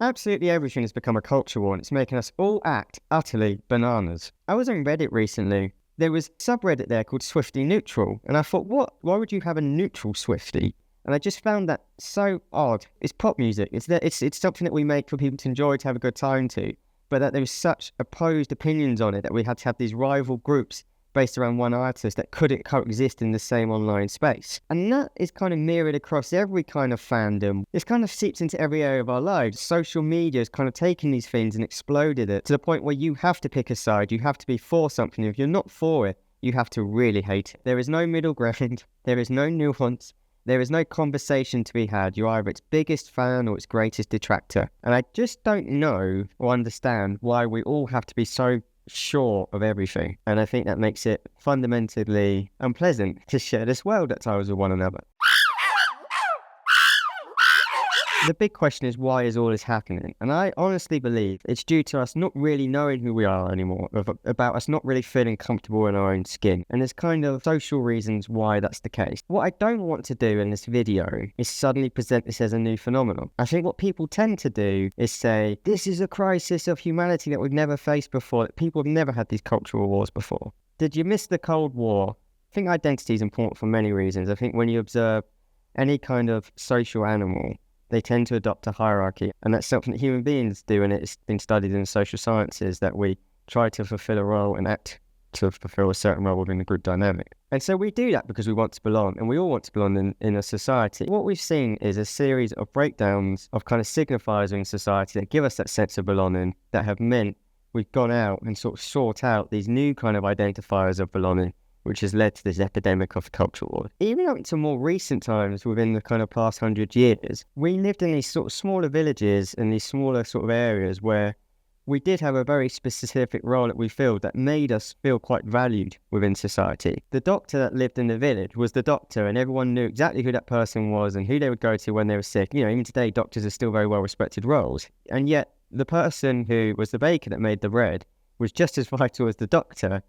Absolutely everything has become a culture war and it's making us all act utterly bananas. I was on Reddit recently. There was a subreddit there called Swifty Neutral, and I thought, what? Why would you have a neutral Swifty? And I just found that so odd. It's pop music. It's something that we make for people to enjoy, to have a good time to. But that there was such opposed opinions on it that we had to have these rival groups based around one artist that couldn't coexist in the same online space. And that is kind of mirrored across every kind of fandom. This kind of seeps into every area of our lives. Social media has kind of taken these things and exploded it to the point where you have to pick a side. You have to be for something. If you're not for it, you have to really hate it. There is no middle ground. There is no nuance. There is no conversation to be had. You're either its biggest fan or its greatest detractor. And I just don't know or understand why we all have to be so sure of everything. And I think that makes it fundamentally unpleasant to share this world at times with one another. The big question is, why is all this happening? And I honestly believe it's due to us not really knowing who we are anymore, about us not really feeling comfortable in our own skin. And there's kind of social reasons why that's the case. What I don't want to do in this video is suddenly present this as a new phenomenon. I think what people tend to do is say, this is a crisis of humanity that we've never faced before, that people have never had these cultural wars before. Did you miss the Cold War? I think identity is important for many reasons. I think when you observe any kind of social animal, they tend to adopt a hierarchy, and that's something that human beings do, and it's been studied in the social sciences that we try to fulfill a role and act to fulfill a certain role within the group dynamic. And so we do that because we want to belong, and we all want to belong in a society. What we've seen is a series of breakdowns of kind of signifiers in society that give us that sense of belonging, that have meant we've gone out and sort of sought out these new kind of identifiers of belonging, which has led to this epidemic of cultural war. Even up to more recent times, within the kind of past 100 years, we lived in these sort of smaller villages and these smaller sort of areas where we did have a very specific role that we filled that made us feel quite valued within society. The doctor that lived in the village was the doctor, and everyone knew exactly who that person was and who they would go to when they were sick. You know, even today, doctors are still very well-respected roles. And yet, the person who was the baker that made the bread was just as vital as the doctor,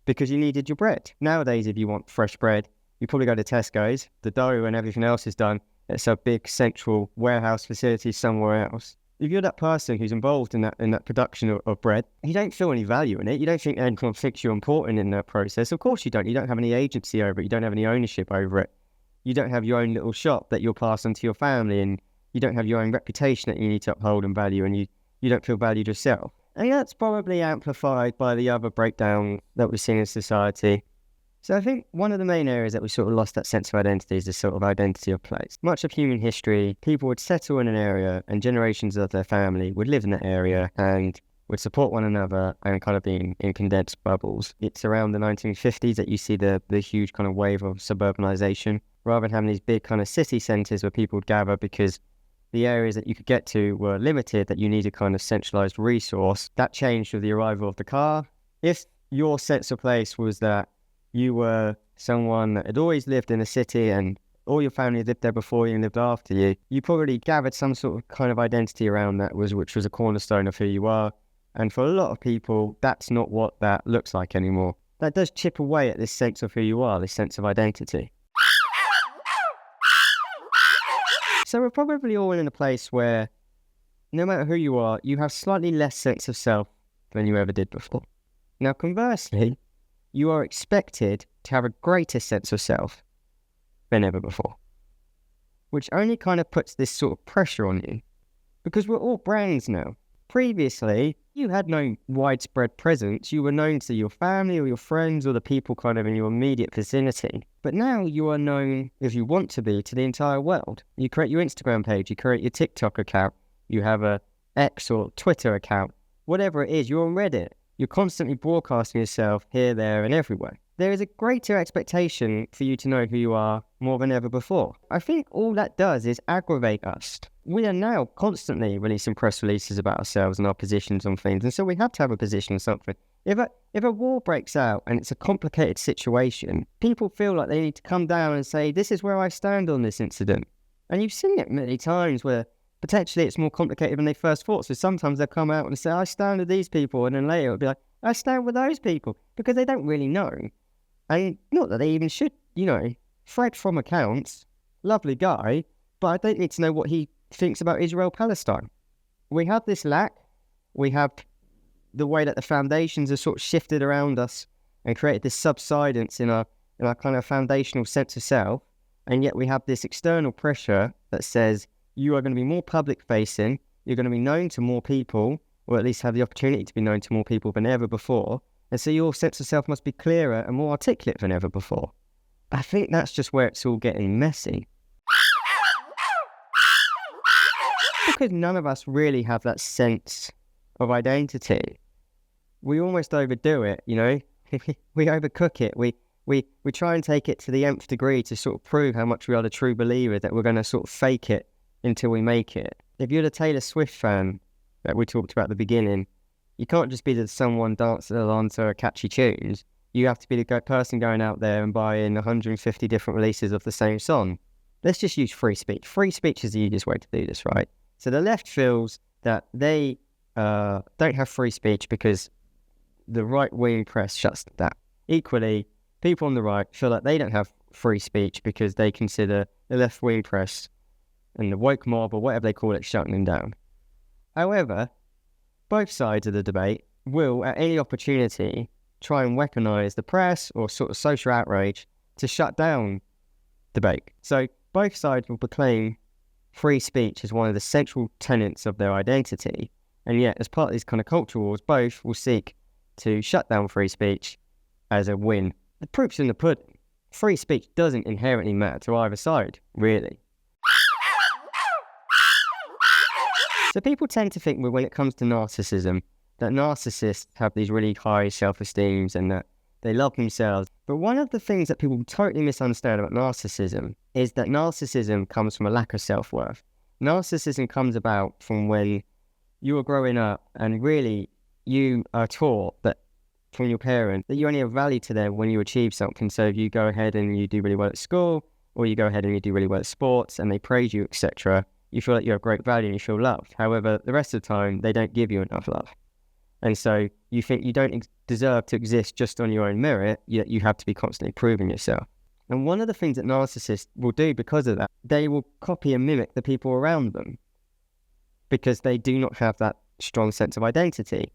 because you needed your bread. Nowadays, if you want fresh bread, you probably go to Tesco's. The dough and everything else is done. It's a big central warehouse facility somewhere else. If you're that person who's involved in that production of bread, you don't feel any value in it. You don't think anyone thinks you're important in that process. Of course you don't. You don't have any agency over it. You don't have any ownership over it. You don't have your own little shop that you'll pass on to your family, and you don't have your own reputation that you need to uphold and value, and you don't feel valued yourself. And that's probably amplified by the other breakdown that we've seen in society. So I think one of the main areas that we sort of lost that sense of identity is this sort of identity of place. Much of human history, people would settle in an area and generations of their family would live in that area and would support one another and kind of be in condensed bubbles. It's around the 1950s that you see the huge kind of wave of suburbanization. Rather than having these big kind of city centres where people would gather because the areas that you could get to were limited, that you needed kind of centralized resource. That changed with the arrival of the car. If your sense of place was that you were someone that had always lived in a city and all your family lived there before you and lived after you, you probably gathered some sort of kind of identity around that, which was a cornerstone of who you are. And for a lot of people, that's not what that looks like anymore. That does chip away at this sense of who you are, this sense of identity. So we're probably all in a place where, no matter who you are, you have slightly less sense of self than you ever did before. Now, conversely, you are expected to have a greater sense of self than ever before, which only kind of puts this sort of pressure on you, because we're all brands now. Previously, you had no widespread presence. You were known to your family or your friends or the people kind of in your immediate vicinity. But now you are known, if you want to be, to the entire world. You create your Instagram page, you create your TikTok account, you have a X or Twitter account, whatever it is, you're on Reddit. You're constantly broadcasting yourself here, there, and everywhere. There is a greater expectation for you to know who you are more than ever before. I think all that does is aggravate us. We are now constantly releasing press releases about ourselves and our positions on things, and so we have to have a position on something. If a war breaks out and it's a complicated situation, people feel like they need to come down and say, this is where I stand on this incident. And you've seen it many times where potentially it's more complicated than they first thought. So sometimes they'll come out and say, I stand with these people, and then later it'll be like, I stand with those people, because they don't really know. And not that they even should, Fred from accounts, lovely guy, but I don't need to know what he thinks about Israel-Palestine. we have this lack. We have the way that the foundations are sort of shifted around us and created this subsidence in our kind of foundational sense of self. And yet we have this external pressure that says you are going to be more public facing, you're going to be known to more people, or at least have the opportunity to be known to more people than ever before. And so your sense of self must be clearer and more articulate than ever before. I think that's just where it's all getting messy. Because none of us really have that sense of identity. We almost overdo it, you know? We overcook it. We try and take it to the nth degree to sort of prove how much we are the true believer, that we're going to sort of fake it until we make it. If you're the Taylor Swift fan that we talked about at the beginning, you can't just be the someone dancing along to catchy tunes. You have to be the person going out there and buying 150 different releases of the same song. Let's just use free speech. Free speech is the easiest way to do this, right? So the left feels that they don't have free speech because the right-wing press shuts them down. Equally, people on the right feel like they don't have free speech because they consider the left-wing press and the woke mob, or whatever they call it, shutting them down. However, both sides of the debate will, at any opportunity, try and weaponize the press or sort of social outrage to shut down debate. So both sides will proclaim free speech as one of the central tenets of their identity, and yet as part of these kind of culture wars, both will seek to shut down free speech as a win. The proof's in the pudding. Free speech doesn't inherently matter to either side, really. So people tend to think, well, when it comes to narcissism, that narcissists have these really high self-esteems and that they love themselves. But one of the things that people totally misunderstand about narcissism is that narcissism comes from a lack of self-worth. Narcissism comes about from when you are growing up and really you are taught that from your parents that you only have value to them when you achieve something. So if you go ahead and you do really well at school, or you go ahead and you do really well at sports and they praise you, etc., you feel like you have great value and you feel loved. However, the rest of the time, they don't give you enough love. And so you think you don't deserve to exist just on your own merit, yet you have to be constantly proving yourself. And one of the things that narcissists will do because of that, they will copy and mimic the people around them because they do not have that strong sense of identity.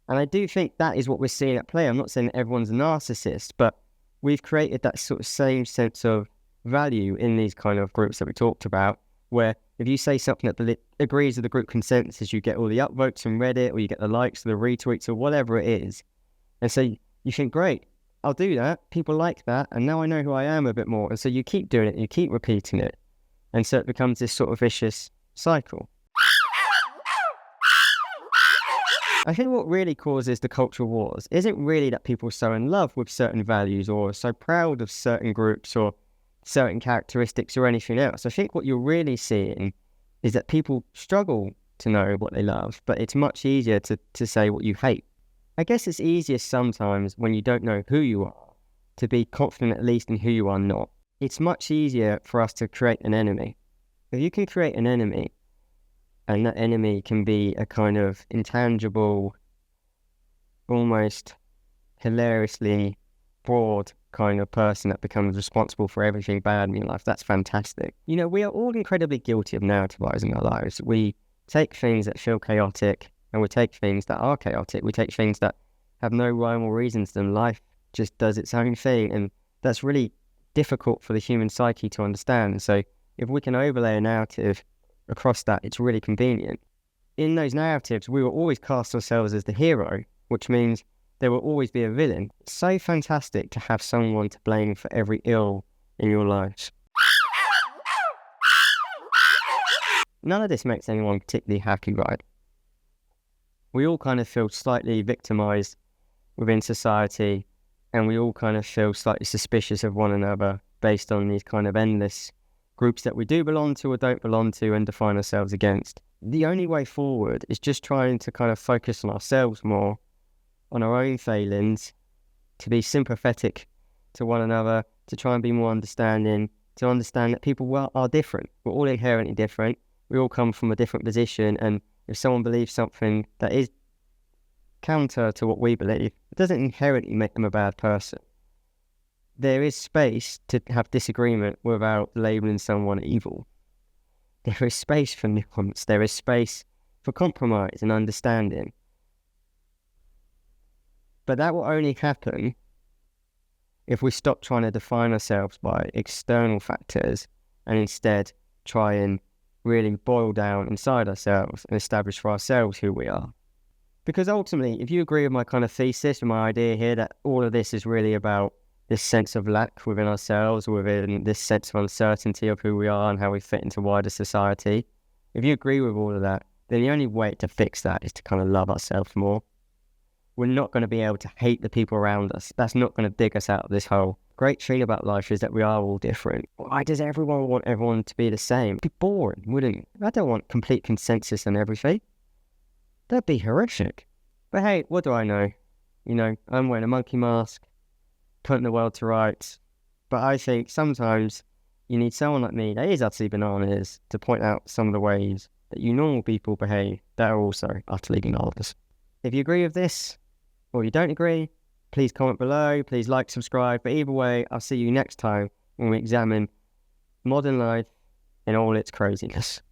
And I do think that is what we're seeing at play. I'm not saying that everyone's a narcissist, but we've created that sort of same sense of value in these kind of groups that we talked about, where if you say something that agrees with the group consensus, you get all the upvotes from Reddit, or you get the likes or the retweets or whatever it is. And so you think, great, I'll do that. People like that. And now I know who I am a bit more. And so you keep doing it, and you keep repeating it. And so it becomes this sort of vicious cycle. I think what really causes the cultural wars isn't really that people are so in love with certain values or so proud of certain groups or certain characteristics or anything else. I think what you're really seeing is that people struggle to know what they love, but it's much easier to say what you hate. I guess it's easier sometimes when you don't know who you are to be confident at least in who you are not. It's much easier for us to create an enemy. If you can create an enemy, and that enemy can be a kind of intangible, almost hilariously broad kind of person that becomes responsible for everything bad in your life, that's fantastic. You know, we are all incredibly guilty of narrativizing our lives. We take things that feel chaotic and we take things that are chaotic. We take things that have no rhyme or reason to them. Life just does its own thing, and that's really difficult for the human psyche to understand. So if we can overlay a narrative across that, it's really convenient. In those narratives, we will always cast ourselves as the hero, which means there will always be a villain. It's so fantastic to have someone to blame for every ill in your life. None of this makes anyone particularly happy, right? We all kind of feel slightly victimized within society, and we all kind of feel slightly suspicious of one another based on these kind of endless groups that we do belong to or don't belong to and define ourselves against. The only way forward is just trying to kind of focus on ourselves more, on our own failings, to be sympathetic to one another, to try and be more understanding, to understand that people are different. We're all inherently different. We all come from a different position, and if someone believes something that is counter to what we believe, it doesn't inherently make them a bad person. There is space to have disagreement without labelling someone evil. There is space for nuance. There is space for compromise and understanding. But that will only happen if we stop trying to define ourselves by external factors and instead try and really boil down inside ourselves and establish for ourselves who we are. Because ultimately, if you agree with my kind of thesis and my idea here that all of this is really about this sense of lack within ourselves, within this sense of uncertainty of who we are and how we fit into wider society, if you agree with all of that, then the only way to fix that is to kind of love ourselves more. We're not going to be able to hate the people around us. That's not going to dig us out of this hole. Great thing about life is that we are all different. Why does everyone want everyone to be the same? It'd be boring, wouldn't it? I don't want complete consensus on everything. That'd be horrific. But hey, what do I know? You know, I'm wearing a monkey mask, putting the world to rights. But I think sometimes you need someone like me that is utterly bananas to point out some of the ways that you normal people behave that are also utterly bananas. If you agree with this, or you don't agree, please comment below, please like, subscribe. But either way, I'll see you next time when we examine modern life in all its craziness.